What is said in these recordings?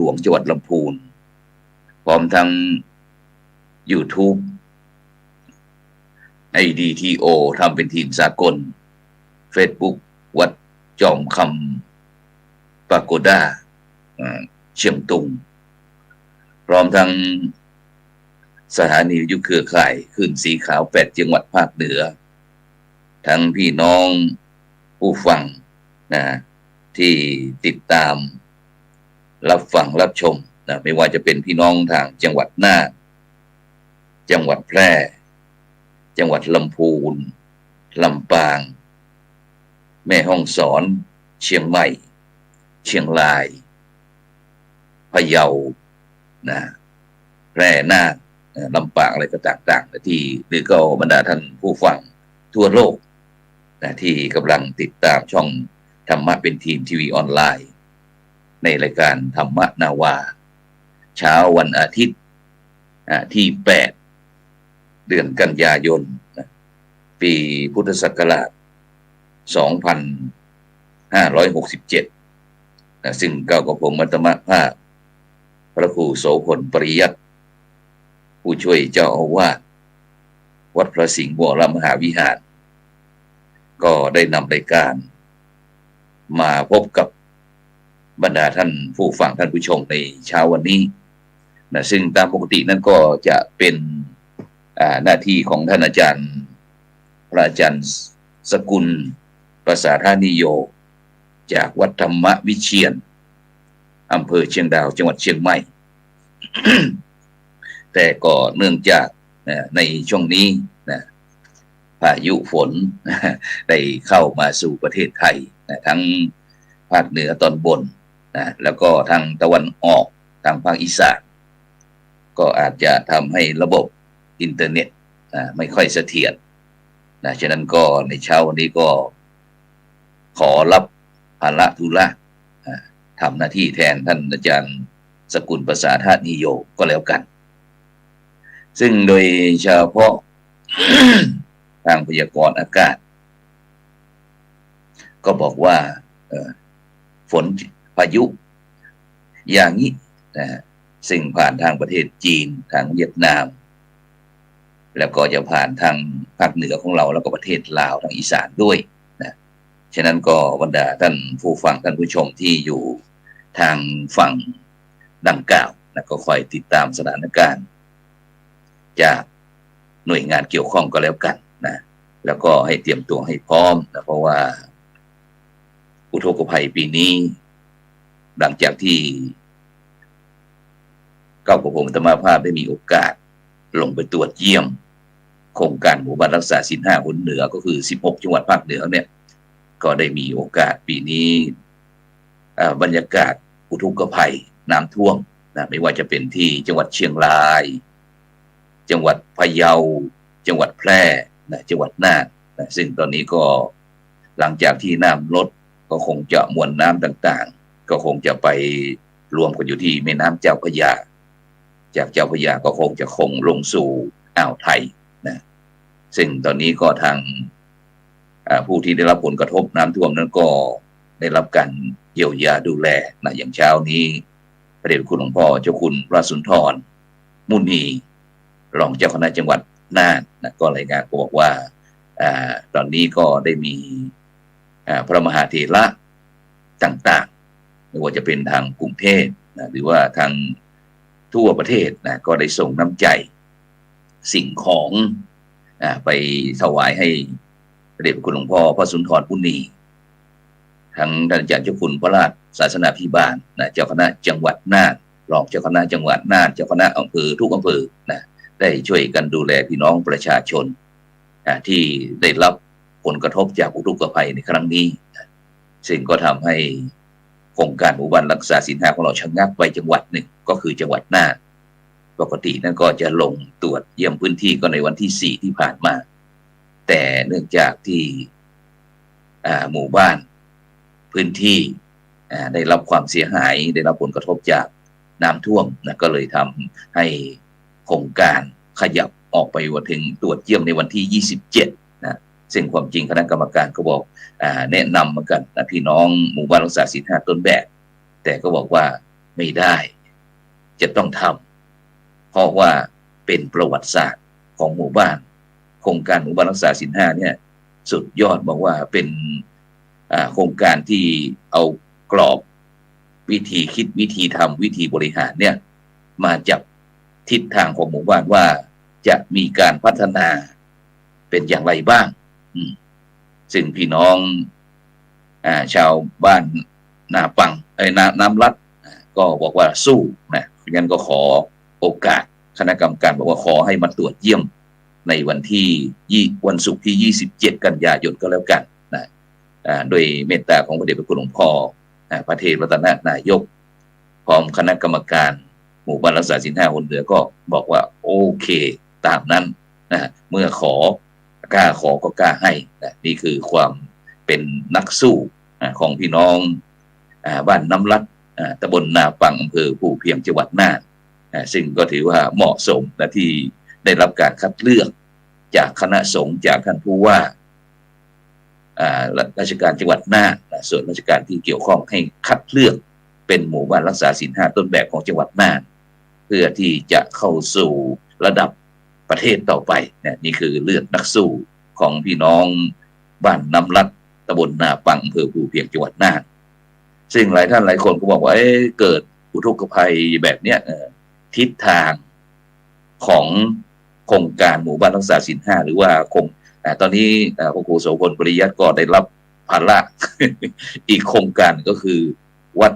หลวงจังหวัดลำพูนพร้อมทั้ง YouTube IDTO ทำเป็นทีมสากล Facebook วัดจอมคำปาโกด้าเชียงตุงพร้อมทั้งสถานีวิทยุเครือข่ายคลื่นสีขาว8จังหวัดภาคเหนือทั้งพี่น้องผู้ฟังนะที่ติดตามรับฟังรับชมนะไม่ว่าจะเป็นพี่น้องทางจังหวัดน่านจังหวัดแพร่จังหวัดลำพูนลำปางแม่ฮ่องสอนเชียงใหม่เชียงรายพะเยานะแพร่น่านลำปางอะไรก็ต่างๆที่หรือก็บรรดาท่านผู้ฟังทั่วโลกนะที่กำลังติดตามช่องธรรมะเป็นทีมทีวีออนไลน์ในรายการธรรมะนาวาเช้าวันอาทิตย์ที่8เดือนกันยายนปีพุทธศักราช2567ซึ่งก้าวกับผมมัตตมภาพพระครูโสพลปริยัติผู้ช่วยเจ้าอาวาสวัดพระสิงห์วรมหาวิหารก็ได้นำรายการมาพบกับบรรดาท่านผู้ฟังท่านผู้ชมในเช้าวันนี้นะซึ่งตามปกตินั้นก็จะเป็นหน้าที่ของท่านอาจารย์พระอาจารย์สกุลประสาทนิโยจากวัดธรรมวิเชียรอำเภอเชียงดาวจังหวัดเชียงใหม่ แต่ก็เนื่องจากในช่วงนี้นะพายุฝน ได้เข้ามาสู่ประเทศไทยนะทั้งภาคเหนือตอนบนนะแล้วก็ทางตะวันออกทางภาคอีสานก็อาจจะทำให้ระบบอินเทอร์เน็ตไม่ค่อยเสถียรนะฉะนั้นก็ในเช้าวันนี้ก็ขอรับภาระธุระทำหน้าที่แทนท่านอาจารย์สกุลประสาทนิโยก็แล้วกันซึ่งโดยเฉพาะ ทางพยากรณ์อากาศก็บอกว่าฝนพายุอย่างนี้นะซึ่งผ่านทางประเทศจีนทางเวียดนามแล้วก็จะผ่านทางภาคเหนือของเราแล้วก็ประเทศลาวทางอีสานด้วยนะฉะนั้นก็บรรดาท่านผู้ฟังท่านผู้ชมที่อยู่ทางฝั่งดังกล่าวนะก็คอยติดตามสถานการณ์จากหน่วยงานเกี่ยวข้องก็แล้วกันนะแล้วก็ให้เตรียมตัวให้พร้อมนะเพราะว่าอุทกภัยปีนี้หลังจากที่ก้าวกระผมธรรมภาพได้มีโอกาสลงไปตรวจเยี่ยมโครงการหมู่บ้านรักษาศีล5 หนเหนือก็คือ16จังหวัดภาคเหนือเนี่ยก็ได้มีโอกาสปีนี้บรรยากาศอุทกภัยน้ำท่วมนะไม่ว่าจะเป็นที่จังหวัดเชียงรายจังหวัดพะเยาจังหวัดแพร่นะจังหวัดน่านนะซึ่งตอนนี้ก็หลังจากที่น้ำลดก็คงจะมวลน้ำต่างๆก็คงจะไปรวมกันอยู่ที่แม่น้ำเจ้าพระยาจากเจ้าพระยาก็คงจะลงสู่อ่าวไทยนะซึ่งตอนนี้ก็ทางผู้ที่ได้รับผลกระทบน้ำท่วมนั้นก็ได้รับการเยียวยาดูแลนะอย่างเช้านี้พระเดชคุณหลวงพ่อเจ้าคุณพระสุนทรมุนีรองเจ้าคณะจังหวัดน่านนะก็รายงานบอกว่าตอนนี้ก็ได้มีพระมหาเถระต่างๆไม่ว่าจะเป็นทางกรุงเทพนะหรือว่าทางทั่วประเทศนะก็ได้ส่งน้ำใจสิ่งของไปถวายให้พระเดชคุณหลวงพ่อพระสุนทรมุนีทั้งท่านอาจารย์เจ้าคุณพระราชศาสนาภิบาลนะเจ้าคณะจังหวัดน่านรองเจ้าคณะจังหวัดน่านเจ้าคณะอำเภอทุกอำเภอนะได้ช่วยกันดูแลพี่น้องประชาชนที่ได้รับผลกระทบจากอุทกภัยในครั้งนี้ซึ่งก็ทำให้โครงการหมู่บ้านรักษาศีล5ของเราชะงักไปจังหวัดหนึ่งก็คือจังหวัดน่านปกตินั้นก็จะลงตรวจเยี่ยมพื้นที่ก็ในวันที่4ที่ผ่านมาแต่เนื่องจากที่หมู่บ้านพื้นที่ได้รับความเสียหายได้รับผลกระทบจากน้ำท่วมนะก็เลยทำให้โครงการขยับออกไปว่าถึงตรวจเยี่ยมในวันที่27นะซึ่งความจริงคณะกรรมการก็บอกแนะนำเหมือนกันนะพี่น้องหมู่บ้านรักษาศีล5ต้นแบบแต่ก็บอกว่า ไม่ได้จะต้องทำเพราะว่าเป็นประวัติศาสตร์ของหมู่บ้านโครงการหมู่บ้านรักษาศีล 5เนี่ยสุดยอดบอกว่าเป็นโครงการที่เอากรอบวิธีคิดวิธีทำวิธีบริหารเนี่ยมาจับทิศทางของหมู่บ้านว่าจะมีการพัฒนาเป็นอย่างไรบ้างซึ่งพี่น้องชาวบ้านนาปังน้ำลัดก็บอกว่าสู้นะงั้นก็ขอโอกาสคณะกรรมการบอกว่าขอให้มาตรวจเยี่ยมในวันศุกร์ที่27กันยายนก็แล้วกันนะโดยเมตตาของพระเดชพระคุณหลวงพ่อพระเทพรัตนนายกพร้อมคณะกรรมการหมู่บ้านรักษาศีล 5 คนเหนือก็บอกว่าโอเคตามนั้นนะเมื่อกล้าขอก็กล้าให้นะนี่คือความเป็นนักสู้ของพี่น้องบ้านน้ำลัดตำบลนาปังอำเภอภูเพียงจังหวัดน่านซึ่งก็ถือว่าเหมาะสมนะที่ได้รับการคัดเลือกจากคณะสงฆ์จากท่านผู้ว่าราชการจังหวัดน่านส่วนราชการที่เกี่ยวข้องให้คัดเลือกเป็นหมู่บ้านรักษาศีล 5ต้นแบบของจังหวัดน่านเพื่อที่จะเข้าสู่ระดับประเทศต่อไปนี่คือเลือดนักสู้ของพี่น้องบ้านน้ำลัดตำบลนาปังอำเภอภูเพียงจังหวัดน่านซึ่งหลายท่านหลายคนก็บอกว่าเกิดอุทกภัยแบบเนี้ยทิศทางของโครงการหมู่บ้านรักษาศีล 5หรือว่าตอนนี้พระครูโสพลปริยัติก็ได้รับภาระ อีกโครงการก็คือวัด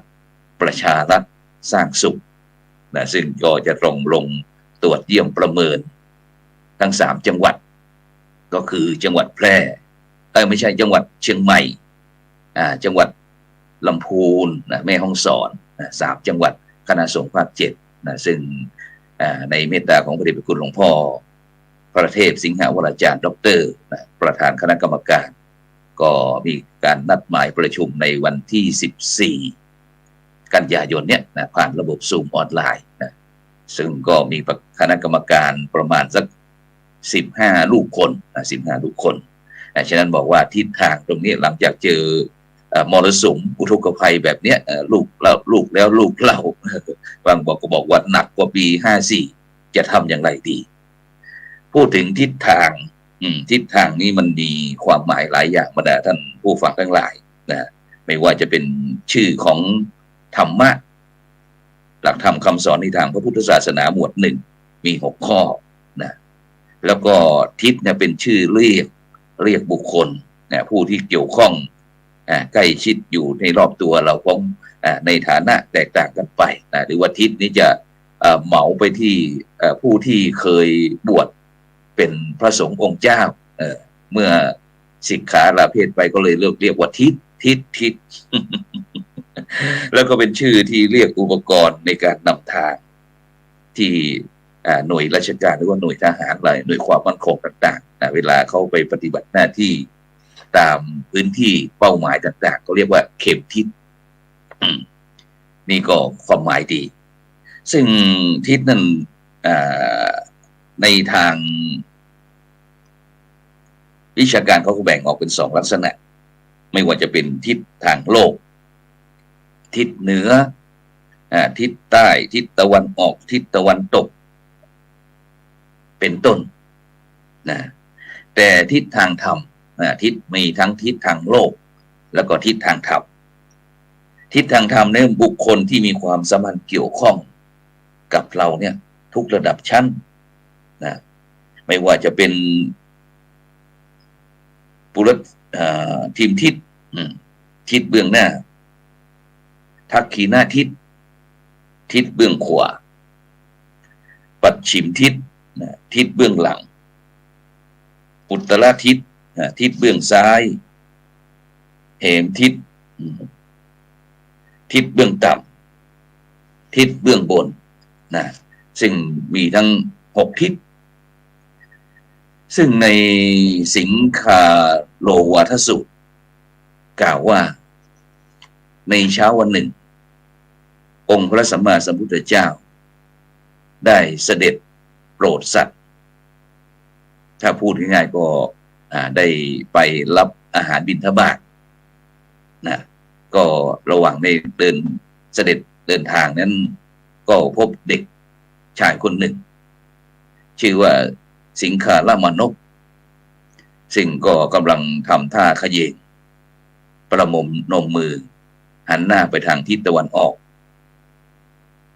ประชารัฐสร้างสุขนะซึ่งก็จะลงตรวจเยี่ยมประเมินทั้ง3จังหวัดก็คือจังหวัดแพร่ไม่ใช่จังหวัดเชียงใหม่จังหวัดลำพูนแม่ฮ่องสอน3จังหวัดคณะสงฆ์ภาค7ซึ่งในเมตตาของพระเดชพระคุณหลวงพ่อพระเทพสิงหวรจารย์ดร.ประธานคณะกรรมการก็มีการนัดหมายประชุมในวันที่14กันยายนเนี่ยผ่านระบบซูมออนไลน์ซึ่งก็มีคณะกรรมการประมาณสัก15ลูกคน15ลูกคนฉะนั้นบอกว่าทิศทางตรงนี้หลังจากเจอมรสุมอุทกภัยแบบเนี้ยลูกแล้วลูกเล่าบางก็บอกว่าหนักกว่าปี54จะทำอย่างไรดีพูดถึงทิศทางนี้มันมีความหมายหลายอย่างบรรดาท่านผู้ฟังทั้งหลายนะไม่ว่าจะเป็นชื่อของธรรมะหลักธรรมคำสอนในทางพระพุทธศาสนาหมวด1มี6ข้อนะแล้วก็ทิศเนี่ยเป็นชื่อเรียกบุคคลผู้ที่เกี่ยวข้องใกล้ชิดอยู่ในรอบตัวเราของในฐานะแตกต่างกันไปหรือว่าทิศนี้จะเหมาไปที่ผู้ที่เคยบวชเป็นพระสงฆ์องค์เจ้าเมื่อสิกขาลาเพศไปก็เลยเรียกว่าทิศ แล้วก็เป็นชื่อที่เรียกอุปกรณ์ในการนำทางที่หน่วยราชการหรือว่าหน่วยทหารอะไรหน่วยความมั่นคงต่างๆเวลาเข้าไปปฏิบัติหน้าที่ตามพื้นที่เป้าหมายต่างๆก็เรียกว่าเข็มทิศนี่ก็ความหมายดีซึ่งทิศนั้นในทางวิชาการเขาก็แบ่งออกเป็น2ลักษณะไม่ว่าจะเป็นทิศทางโลกทิศเหนือทิศใต้ทิศตะวันออกทิศตะวันตกเป็นต้นนะแต่ทิศทางธรรมทิศมีทั้งทิศทางโลกแล้วก็ทิศทางธรรมทิศทางธรรมเนี่ยบุคคลที่มีความสัมพันธ์เกี่ยวข้องกับเราเนี่ยทุกระดับชั้นนะไม่ว่าจะเป็นทีมทิศเบื้องหน้าทักขีหน้าทิศเบื้องขวาปัจฉิมทิศเบื้องหลังอุตรทิศเบื้องซ้ายเหมทิศเบื้องต่ำทิศเบื้องบนนะซึ่งมีทั้ง6ทิศซึ่งในสิงคาโลวาทสูตรกล่าวว่าในเช้าวันหนึ่งองค์พระสัมมาสัมพุทธเจ้าได้เสด็จโปรดสัตว์ถ้าพูดง่ายๆก็ได้ไปรับอาหารบิณฑบาตนะก็ระหว่างในเดินเสด็จ เดินทางนั้นก็พบเด็กชายคนหนึ่งชื่อว่าสิงคาลามานพซึ่งก็กำลังทำท่าเขยงประมมนมมือหันหน้าไปทางทิศตะวันออก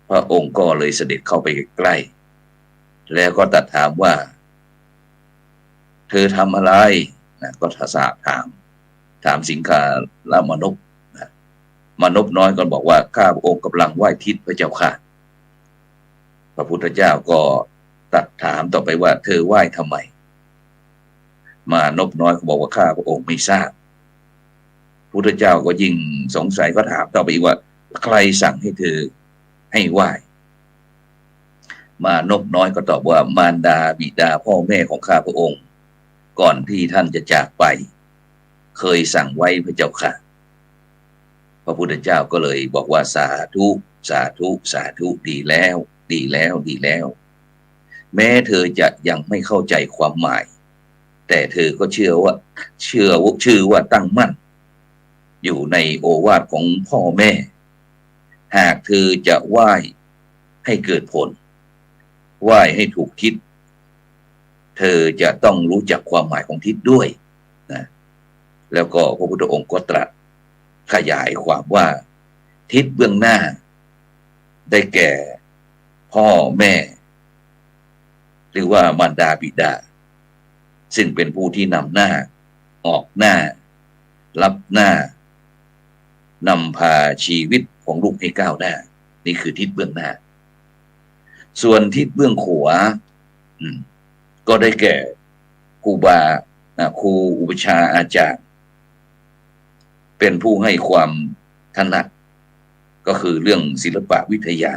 พระองค์ก็เลยเสด็จเข้าไปใกล้แล้วก็ตรัสถามว่าเธอทำอะไรนะก็ถามสิงคาลามานพนะมานพน้อยก็บอกว่าข้าพระองค์กำลังไหว้ทิศพระเจ้าค่ะพระพุทธเจ้าก็ตรัสถามต่อไปว่าเธอไหว้ทำไมมานพน้อยก็บอกว่าข้าพระองค์ไม่ทราบพุทธเจ้าก็ยิ่งสงสัยก็ถามต่อไปอีกว่าใครสั่งให้เธอให้ไหว้มานพน้อยก็ตอบว่ามารดาบิดาพ่อแม่ของข้าพระองค์ก่อนที่ท่านจะจากไปเคยสั่งไว้พระเจ้าค่ะพระพุทธเจ้าก็เลยบอกว่าสาธุสาธุสาธุดีแล้วดีแล้วดีแล้วแม้เธอจะยังไม่เข้าใจความหมายแต่เธอก็เชื่อว่าตั้งมั่นอยู่ในโอวาทของพ่อแม่หากเธอจะไหว้ให้เกิดผลไหว้ให้ถูกทิศเธอจะต้องรู้จักความหมายของทิศด้วยนะแล้วก็พระพุทธองค์ก็ตรัสขยายความว่าทิศเบื้องหน้าได้แก่พ่อแม่หรือว่ามารดาบิดาซึ่งเป็นผู้ที่นำหน้าออกหน้ารับหน้านำพาชีวิตของลูกให้ก้าวหน้านี่คือทิศเบื้องหน้าส่วนทิศเบื้องขวาก็ได้แก่ครูอุปชาอาจารย์เป็นผู้ให้ความถนัดก็คือเรื่องศิลปะวิทยา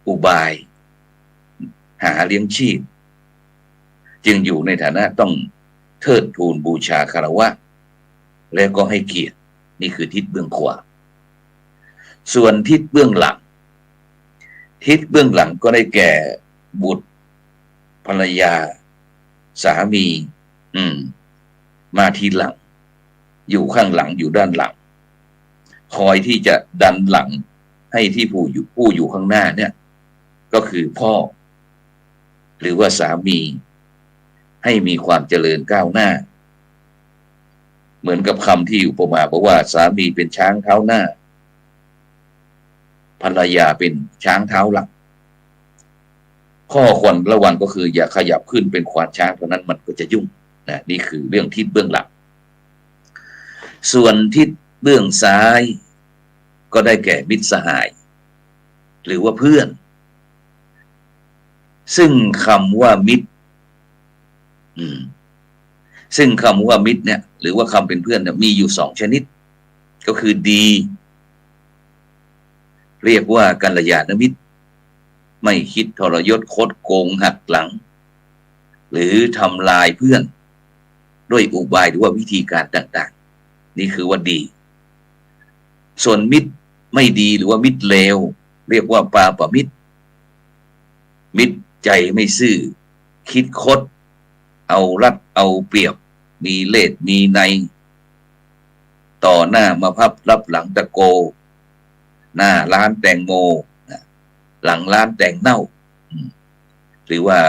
อุบายหาเลี้ยงชีพจึงอยู่ในฐานะต้องเทิดทูนบูชาคารวะและก็ให้เกียรตินี่คือทิศเบื้องขวาส่วนทิศเบื้องหลังก็ได้แก่บุตรภรรยาสามีมาทีหลังอยู่ข้างหลังอยู่ด้านหลังคอยที่จะดันหลังให้ที่ผู้อยู่ข้างหน้าเนี่ยก็คือพ่อหรือว่าสามีให้มีความเจริญก้าวหน้าเหมือนกับคำที่อุปมาบอกว่าสามีเป็นช้างเท้าหน้าภรรยาเป็นช้างเท้าหลังข้อควรระวังก็คืออย่าขยับขึ้นเป็นควานช้างเพราะนั้นมันก็จะยุ่งนะนี่คือเรื่องทิศเบื้องหลังส่วนทิศเบื้องซ้ายก็ได้แก่มิตรสหายหรือว่าเพื่อนซึ่งคำว่ามิตรเนี่ยหรือว่าคำเป็นเพื่อนเนี่ยมีอยู่2ชนิดก็คือดีเรียกว่ากัลยาณมิตรไม่คิดทรยศคดโกงหักหลังหรือทำลายเพื่อนด้วยอุบายหรือว่าวิธีการต่างๆนี่คือว่าดีส่วนมิตรไม่ดีหรือว่ามิตรเลวเรียกว่าปาปมิตรมิตรใจไม่ซื่อคิดคดเอารัดเอาเปรียบมีเล่ห์มีในต่อหน้ามาพับรับหลังตะโกหน้าร้านแตงโมหลังร้านแตงเน่าหรือว่า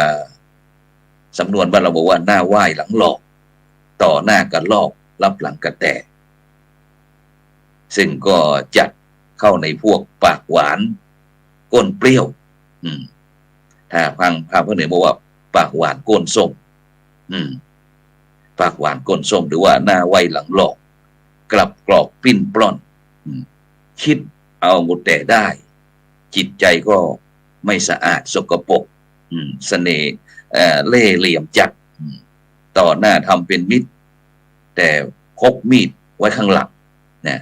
สำนวนบ้านเราบอกว่าหน้าไหว้หลังหลอกต่อหน้ากันลอกรับหลังกันแต่ซึ่งก็จัดเข้าในพวกปากหวานก้นเปรี้ยวถ้าภาคเหนือบอกว่าปากหวานก้นส้มปากหวานก้นส้มหรือว่าหน้าไหว้หลังหลอกกลับกรอกปิ้นปล้อนคิดเอาหมดแต่ได้จิตใจก็ไม่สะอาดสกปรกเสน่ห์เล่ห์เหลี่ยมจัดต่อหน้าทำเป็นมิตรแต่พกมีดไว้ข้างหลังนะ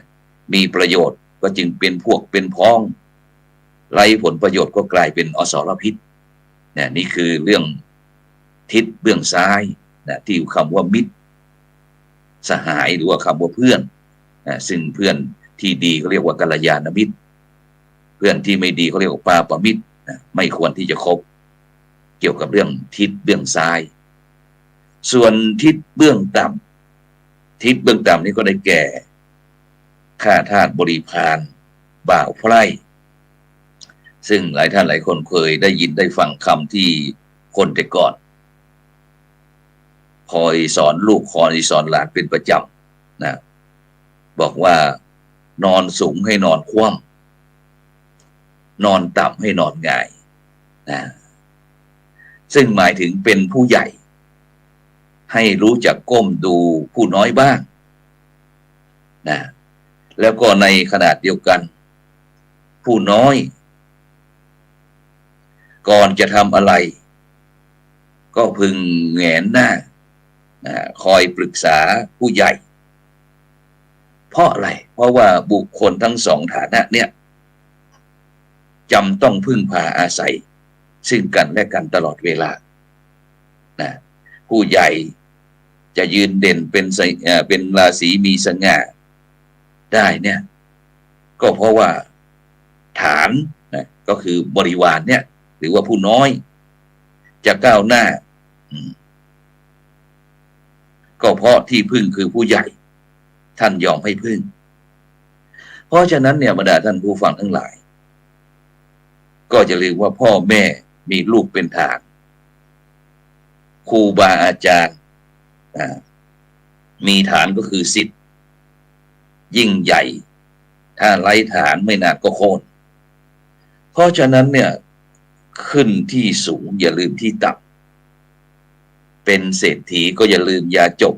มีประโยชน์ก็จึงเป็นพวกเป็นพ้องไร้ผลประโยชน์ก็กลายเป็นอสรพิษนะนี่คือเรื่องทิศเบื้องซ้ายนะที่คำว่ามิตรสหายหรือว่าคำว่าเพื่อนนะซึ่งเพื่อนที่ดีเขาเรียกว่ากัลยาณมิตรเพื่อนที่ไม่ดีเขาเรียกว่าปาปมิตรนะไม่ควรที่จะคบเกี่ยวกับเรื่องทิศเบื้องซ้ายส่วนทิศเบื้องต่ำนี่ก็ได้แก่ข้าทาสบริพาร บ่าวไพร่ซึ่งหลายท่านหลายคนเคยได้ยินได้ฟังคำที่คนแต่ก่อนคอยสอนลูกคอยสอนหลานเป็นประจำนะบอกว่านอนสูงให้นอนคว่ำนอนต่ำให้นอนหงายนะซึ่งหมายถึงเป็นผู้ใหญ่ให้รู้จักก้มดูผู้น้อยบ้างนะแล้วก็ในขนาดเดียวกันผู้น้อยก่อนจะทำอะไรก็พึงแหงนหน้าคอยปรึกษาผู้ใหญ่เพราะอะไรเพราะว่าบุคคลทั้งสองฐานะเนี่ยจำต้องพึ่งพาอาศัยซึ่งกันและกันตลอดเวลานะผู้ใหญ่จะยืนเด่นเป็นราศีมีสง่าได้เนี่ยก็เพราะว่าฐานนะก็คือบริวารเนี่ยหรือว่าผู้น้อยจะก้าวหน้าก็เพราะที่พึ่งคือผู้ใหญ่ท่านยอมให้พึ่งเพราะฉะนั้นเนี่ยบรรดาท่านผู้ฟังทั้งหลายก็จะเรียกว่าพ่อแม่มีลูกเป็นฐานครูบาอาจารย์มีฐานก็คือศิษย์ยิ่งใหญ่ถ้าไร้ฐานไม่นานก็โค่นเพราะฉะนั้นเนี่ยขึ้นที่สูงอย่าลืมที่ต่ำเป็นเศรษฐีก็อย่าลืมยาจก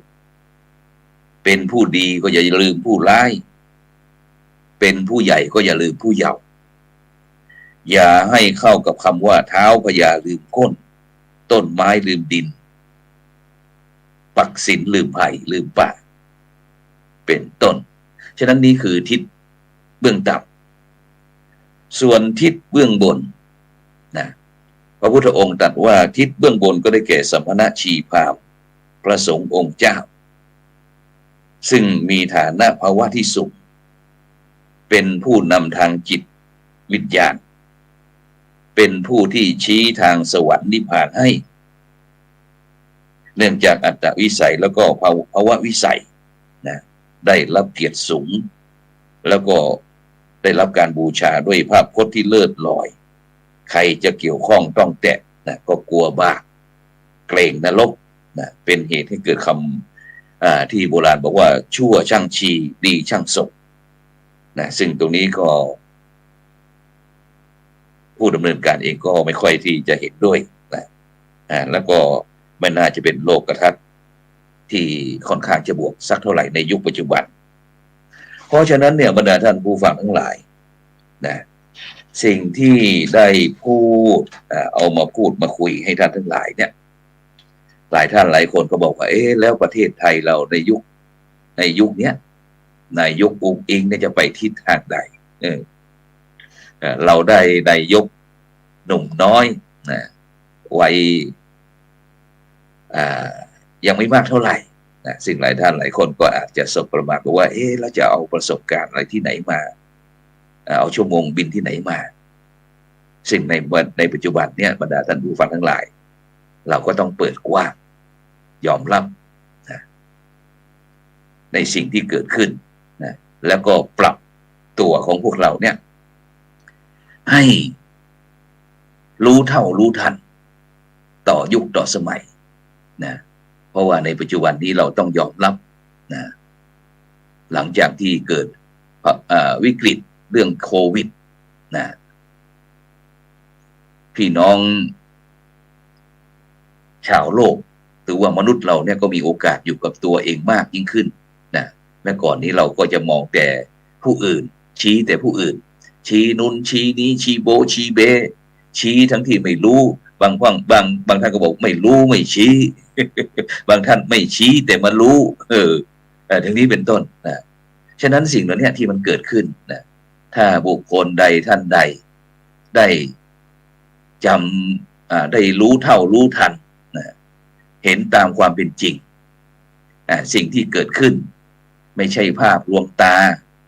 เป็นผู้ดีก็อย่าลืมผู้ร้ายเป็นผู้ใหญ่ก็อย่าลืมผู้เยาว์อย่าให้เข้ากับคำว่าเท้าพญาลืมก้นต้นไม้ลืมดินปักสินลืมไผ่ลืมป่าเป็นต้นฉะนั้นนี่คือทิศเบื้องต่ำส่วนทิศเบื้องบนนะพระพุทธองค์ตรัสว่าทิศเบื้องบนก็ได้แก่สัมภณชีพราหมณ์พระสงฆ์องค์เจ้าซึ่งมีฐานะภาวะที่สูงเป็นผู้นำทางจิตวิญญาณเป็นผู้ที่ชี้ทางสวรรค์นิพพานให้เนื่องจากอัตตวิสัยแล้วก็ภาวะวิสัยนะได้รับเกียรติสูงแล้วก็ได้รับการบูชาด้วยภาพพจน์ที่เลิศลอยใครจะเกี่ยวข้องต้องแตะนะก็กลัวบาปเกรงนรกนะเป็นเหตุให้เกิดคำที่โบราณบอกว่าชั่วช่างชีดีช่างศพนะซึ่งตรงนี้ก็ผู้ดำเนินการเองก็ไม่ค่อยที่จะเห็นด้วยนะแล้วก็ไม่น่าจะเป็นโลกทัศน์ที่ค่อนข้างจะบวกสักเท่าไหร่ในยุคปัจจุบันเพราะฉะนั้นเนี่ยบรรดาท่านผู้ฟังทั้งหลายนะสิ่งที่ได้พูดเอามาพูดมาคุยให้ท่านทั้งหลายเนี่ยหลายท่านหลายคนก็บอกว่าแล้วประเทศไทยเราในยุคนี้นายกอุ๊งอิ๊งเนี่ยจะไปทิศทางใดเราได้นายกหนุ่มน้อยนะวัยยังไม่มากเท่าไหร่นะสิ่งหลายท่านหลายคนก็อาจจะสบประมาทว่าแล้วจะเอาประสบการณ์อะไรที่ไหนมาเอาชั่วโมงบินที่ไหนมาซึ่งในปัจจุบันเนี่ยบรรดาท่านผู้ฟังทั้งหลายเราก็ต้องเปิดกว้างยอมรับนะในสิ่งที่เกิดขึ้นนะแล้วก็ปรับตัวของพวกเราเนี่ยให้รู้เท่ารู้ทันต่อยุคต่อสมัยนะเพราะว่าในปัจจุบันนี้เราต้องยอมรับนะหลังจากที่เกิดวิกฤตเรื่องโควิดนะพี่น้องชาวโลกหรือว่ามนุษย์เราเนี่ยก็มีโอกาสอยู่กับตัวเองมากยิ่งขึ้นนะเมื่อก่อนนี้เราก็จะมองแต่ผู้อื่นชี้แต่ผู้อื่นชี้นุนชี้นี้ชี้โบชี้เบชี้ทั้งที่ไม่รู้บางท่านก็บอกไม่รู้ไม่ชี้ บางท่านไม่ชี้แต่มารู้ทั้งนี้เป็นต้นนะฉะนั้นสิ่งเหล่านี้ที่มันเกิดขึ้นนะถ้าบุคคลใดท่านใดได้จำได้รู้เท่ารู้ทันนะเห็นตามความเป็นจริงสิ่งที่เกิดขึ้นไม่ใช่ภาพลวงตา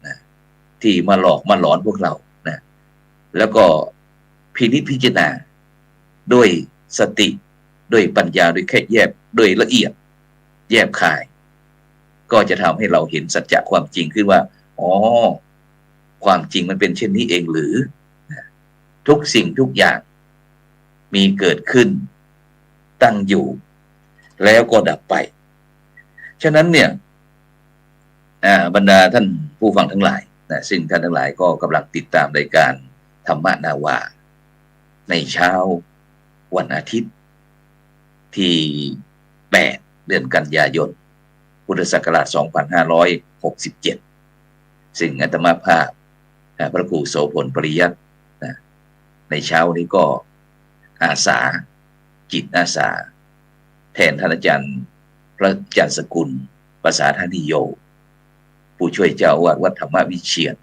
นะที่มาหลอกมาหลอนพวกเรานะแล้วก็พินิจพิจารณาด้วยสติด้วยปัญญาด้วยแค่แยบด้วยละเอียดแยบคายก็จะทำให้เราเห็นสัจจะความจริงขึ้นว่า ความจริงมันเป็นเช่นนี้เองหรือทุกสิ่งทุกอย่างมีเกิดขึ้นตั้งอยู่แล้วก็ดับไปฉะนั้นเนี่ยบรรดาท่านผู้ฟังทั้งหลายนะซึ่งท่านทั้งหลายก็กำลังติดตามรายการธรรมนาวาในเช้าวันอาทิตย์ที่8เดือนกันยายนพุทธศักราช2567ซึ่งอาตมาภาพพระครูโสพลปริยัติในเช้านี้ก็อาสาจิตอาสาแทนท่านอาจารย์พระอาจารย์สกุลภาษาธนิโยผู้ช่วยเจ้าอาวาสวัดธรรมวิเชียร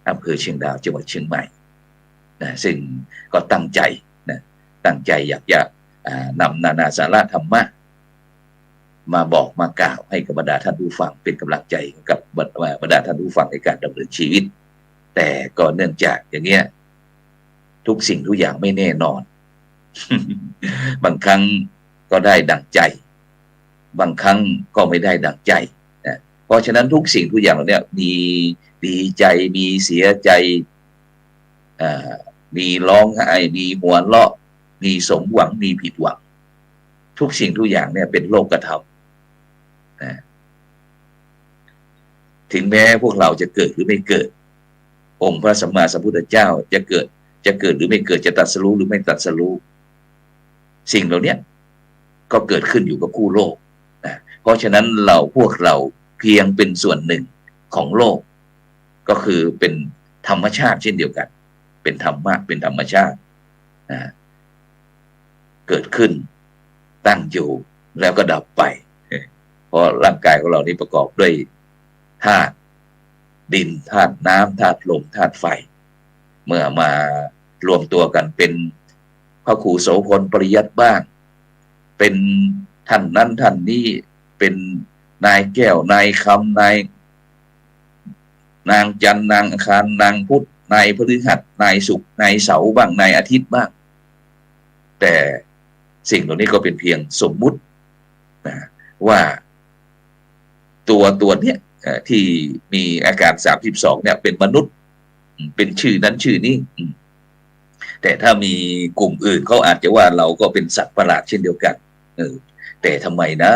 อำเภอเชียงดาวจังหวัดเชียงใหม่ซึ่งก็ตั้งใจอยากจะนำนานาสาระธรรมะมาบอกมากล่าวให้กับบรรดาท่านผู้ฟังเป็นกำลังใจกับบรรดาท่านผู้ฟังในการดำเนินชีวิตแต่ก็เนื่องจากอย่างเงี้ยทุกสิ่งทุกอย่างไม่แน่นอน บางครั้งก็ได้ดั่งใจบางครั้งก็ไม่ได้ดั่งใจนะเพราะฉะนั้นทุกสิ่งทุกอย่างเนี่ยมีดีใจมีเสียใจมีร้องไห้มีหัวเราะมีสมหวังมีผิดหวังทุกสิ่งทุกอย่างเนี่ยเป็นโลกธรรมนะถึงแม้พวกเราจะเกิดหรือไม่เกิดองค์พระสัมมาสัมพุทธเจ้าจะเกิดหรือไม่เกิดจะตรัสรู้หรือไม่ตรัสรู้สิ่งเหล่านี้ก็เกิดขึ้นอยู่กับคู่โลกนะเพราะฉะนั้นพวกเราเพียงเป็นส่วนหนึ่งของโลกก็คือเป็นธรรมชาติเช่นเดียวกันเป็นธรรมะเป็นธรรมชาตินะเกิดขึ้นตั้งอยู่แล้วก็ดับไปเพราะร่างกายของเรานี้ประกอบด้วยธาตุดินธาตุน้ำธาตุลมธาตุไฟเมื่อมารวมตัวกันเป็นพระครูโสพลปริยัติบ้างเป็นท่านนั้นท่านนี้เป็นนายแก้วนายคำนางจันทร์นางอังคารนางพุธนายพฤหัสนายศุกร์นายเสาร์บ้างนายอาทิตย์บ้างแต่สิ่งเหล่านี้ก็เป็นเพียงสมมุตินะว่าตัวเนี้ยที่มีอาการ32เนี่ยเป็นมนุษย์เป็นชื่อนั้นชื่อนี้แต่ถ้ามีกลุ่มอื่นเขาอาจจะว่าเราก็เป็นสัตว์ประหลาดเช่นเดียวกันแต่ทำไมนะ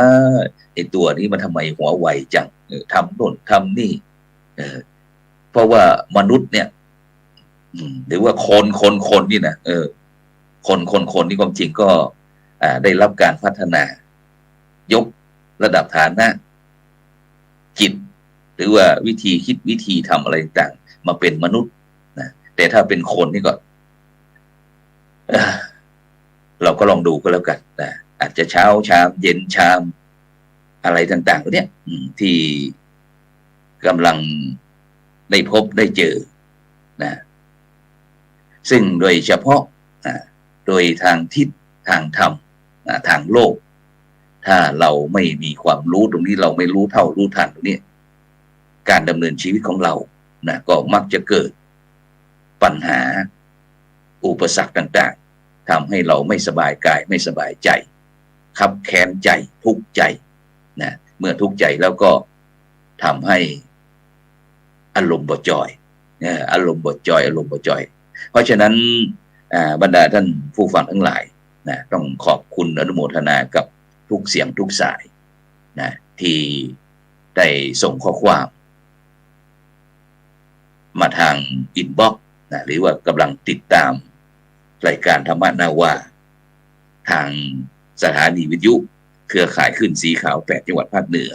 ไอ้ตัวนี้มันทำไมหัวไวจังทำโน่นทำนี่เพราะว่ามนุษย์เนี่ยหรือว่าคนนี่นะคนนี่ความจริงก็ได้รับการพัฒนายกระดับฐานะจิตหรือว่าวิธีคิดวิธีทำอะไรต่างๆมาเป็นมนุษย์นะแต่ถ้าเป็นคนนี่ก็เราก็ลองดูก็แล้วกันนะอาจจะเช้าชามเย็นชามอะไรต่างๆเนี่ยที่กำลังได้พบได้เจอนะซึ่งโดยเฉพาะโดยทางทิศทางธรรมทางโลกถ้าเราไม่มีความรู้ตรงนี้เราไม่รู้เท่ารู้ทันตรงนี้การดำเนินชีวิตของเรานะก็มักจะเกิดปัญหาอุปสรรคต่างๆทำให้เราไม่สบายกายไม่สบายใจคับแค้นใจทุกข์ใจนะเมื่อทุกข์ใจแล้วก็ทำให้อารมณ์บ่จอยอารมณ์บ่จอยเพราะฉะนั้นบรรดาท่านผู้ฟังทั้งหลายนะต้องขอบคุณอนุโมทนากับทุกเสียงทุกสายนะที่ได้ส่งข้อความมาทางอินบ็อกซ์นะหรือว่ากำลังติดตามรายการธรรมนาวาทางสถานีวิทยุเครือข่ายขึ้นสีขาว8จังหวัดภาคเหนือ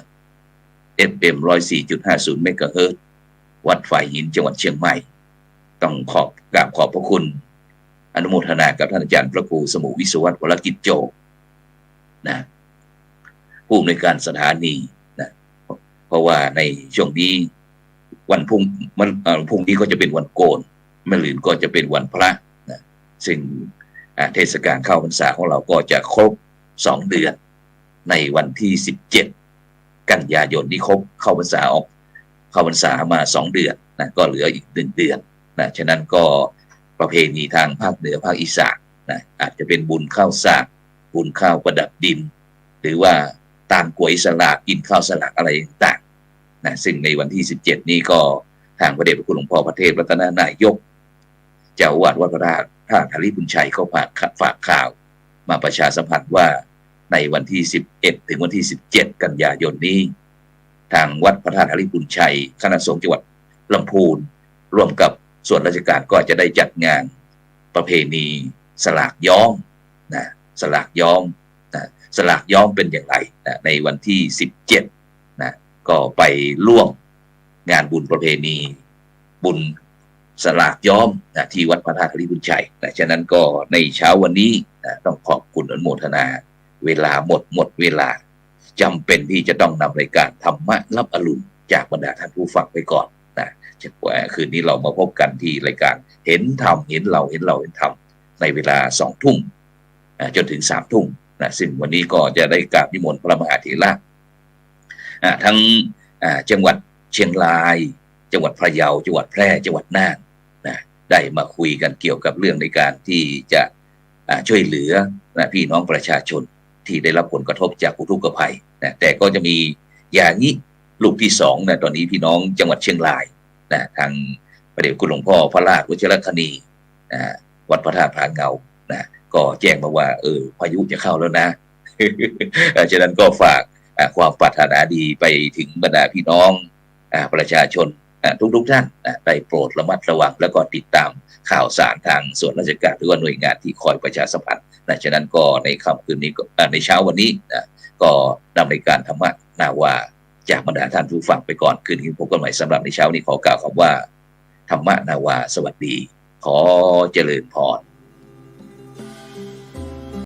FM 104.50 เมกะเฮิรตซ์วัดฝ่ายหินจังหวัดเชียงใหม่ต้องขอบพระคุณอนุโมทนากับท่านอาจารย์พระครูสมุวิศวัตรวรกิจโจนะผู้อำนวยการสถานีนะเพราะว่าในช่วงนี้วันพรุ่งนี้ก็จะเป็นวันโกนมะรืนก็จะเป็นวันพระนะซึ่งเทศกาลเข้าพรรษาของเราก็จะครบ2เดือนในวันที่17กันยายนนี้ครบเข้าพรรษามา2เดือนนะก็เหลืออีก1เดือนนะฉะนั้นก็ประเพณีทางภาคเหนือภาคอีสานนะอาจจะเป็นบุญข้าวสากบุญข้าวประดับดินหรือว่าตามก๋วยสลากกินข้าวสลากอะไรต่างๆนะซึ่งในวันที่17นี้ก็ท ทางพระเดชพระคุณหลวงพ่อพระเทพรัตนนายกเจ้าอาวาสวัดพระธาตุธาริพุนชัยเขาฝากข่าวมาประชาสัมพันธ์ว่าในวันที่11ถึงวันที่17กันยายนนี้ทางวัดพระธาตุธาริพุนชัยคณะสงฆ์จังหวัดลำพูนร่วมกับส่วนราชการก็จะได้จัดงานประเพณีสลากย้อมนะสลากย้อมนะสลากย้อมเป็นอย่างไรนะในวันที่17นะก็ไปร่วมงานบุญประเพณีบุญสลากย้อมนะที่วัดพระธาตุธาริพุนชัยนะฉะนั้นก็ในเช้าวันนี้นะต้องขอบคุณอนุโมทนาเวลาหมดเวลาจำเป็นที่จะต้องนำรายการธรรมะรับอรุณจากบรรดาท่านผู้ฟังไปก่อนนะคืนนี้เรามาพบกันที่รายการเห็นธรรมเห็นเราเห็นธรรมในเวลา20 ทุ่มจนถึง3 ทุ่มนะซึ่งวันนี้ก็จะได้กราบนิมนต์พระมหาเถระทั้งจังหวัดเชียงรายจังหวัดพะเยาจังหวัดแพร่จังหวัดน่านนะได้มาคุยกันเกี่ยวกับเรื่องในการที่จะช่วยเหลือนะพี่น้องประชาชนที่ได้รับผลกระทบจากอุทกภัยนะแต่ก็จะมีอย่างนี้ลูกที่2นะตอนนี้พี่น้องจังหวัดเชียงรายนะทางพระเดชคุณหลวงพ่อพระราชวชิรคณีวัดพระธาตุผาเงานะก็แจ้งมาว่าพายุจะเข้าแล้วนะ ฉะนั้นก็ฝากความปรารถนาดีไปถึงบรรดาพี่น้องประชาชนทุกท่านได้โปรดระมัดระวังแล้วก็ติดตามข่าวสารทางส่วนราชการหรือว่าหน่วยงานที่คอยประชาสัมพันธ์ฉะนั้นก็ในค่ำคืนนี้ในเช้าวันนี้ก็ดำเนินการธรรมะนาวาจากบรรดาท่านผู้ฟังไปก่อนคืนนี้พบกันใหม่สำหรับในเช้านี้ขอกล่าวคำว่าธรรมะนาวาสวัสดีขอเจริญพร